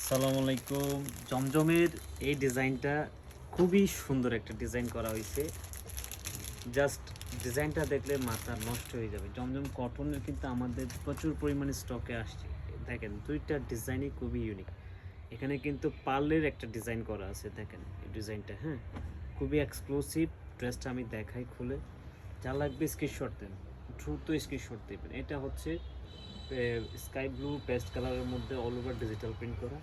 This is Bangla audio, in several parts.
আসসালামু আলাইকুম। জমজমের এই ডিজাইনটা খুবই সুন্দর একটা ডিজাইন করা হয়েছে। জাস্ট ডিজাইনটা দেখলে মাথা নষ্ট হয়ে যাবে। জমজম কটনের কিন্তু আমাদের প্রচুর পরিমাণে স্টকে আসছে। দেখেন ২টা ডিজাইনই খুবই ইউনিক। এখানে কিন্তু পার্লের একটা ডিজাইন করা আছে, দেখেন এই ডিজাইনটা, হ্যাঁ? খুবই এক্সক্লুসিভ। ড্রেসটা আমি দেখাই খুলে। যা লাগবে স্ক্রিনশট দেন, দ্রুত স্ক্রিনশট দেবেন। এটা হচ্ছে স্কাই ব্লু পেস্ট কালারের মধ্যে অল ওভার ডিজিটাল প্রিন্ট করা।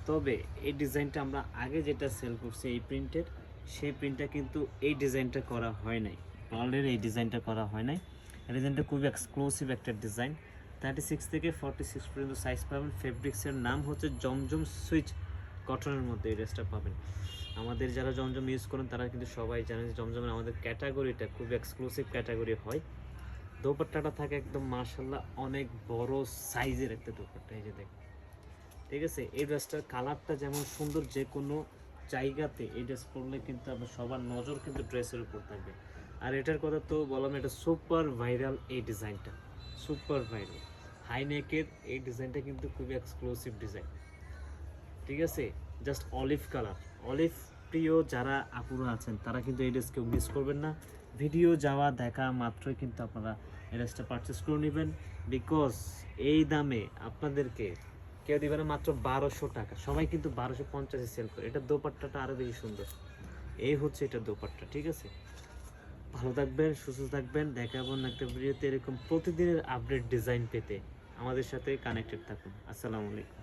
তবে এই ডিজাইনটা আমরা আগে যেটা সেল করছি এই প্রিন্টের, সেই প্রিন্টটা কিন্তু এই ডিজাইনটা করা হয় নাই। পার্লের এই ডিজাইনটা করা হয় নাই। এই ডিজাইনটা খুবই এক্সক্লুসিভ একটা ডিজাইন। 36 থেকে 46 পর্যন্ত সাইজ পাবেন। ফেব্রিক্সের নাম হচ্ছে জমজম সুইচ কটনের মধ্যে এই ড্রেসটা পাবেন। আমাদের যারা জমজম ইউজ করেন তারা কিন্তু সবাই জানেন যে জমজমের আমাদের ক্যাটাগরিটা খুব এক্সক্লুসিভ ক্যাটাগরি হয়। দোপাট্টাটা থাকে একদম মাশাআল্লাহ অনেক বড় সাইজের একটা দোপাট্টা, এই যে দেখুন। ঠিক আছে, এই ড্রেসটার কালারটা যেমন সুন্দর, যে কোনো জায়গাতে এই ড্রেস পরলে কিন্তু আপনার সবার নজর কিন্তু ড্রেসের উপর থাকবে। আর এটার কথা তো বললাম, এটা সুপার ভাইরাল এই ডিজাইনটা, সুপার ভাইরাল হাই নেকের এই ডিজাইনটা কিন্তু খুবই এক্সক্লুসিভ ডিজাইন। ঠিক আছে, জাস্ট অলিভ কালার। অলিভ প্রিয় যারা আপুরা আছেন তারা কিন্তু এই ড্রেস কেউ মিস করবেন না। ভিডিও যাওয়া দেখা মাত্রই কিন্তু আপনারা এই ড্রেসটা পারচেস করে নেবেন। বিকজ এই দামে আপনাদেরকে কেউ দিবে না, মাত্র 1200 টাকা। সবাই কিন্তু 1250-এ সেল করে। এটার দোপাট্টাটা আরও বেশি সুন্দর। এই হচ্ছে এটার দোপাট্টা। ঠিক আছে, ভালো থাকবেন, সুস্থ থাকবেন। দেখাবো না একটা ভিডিওতে এরকম প্রতিদিনের আপডেট ডিজাইন পেতে আমাদের সাথে কানেক্টেড থাকুন। আসসালামু আলাইকুম।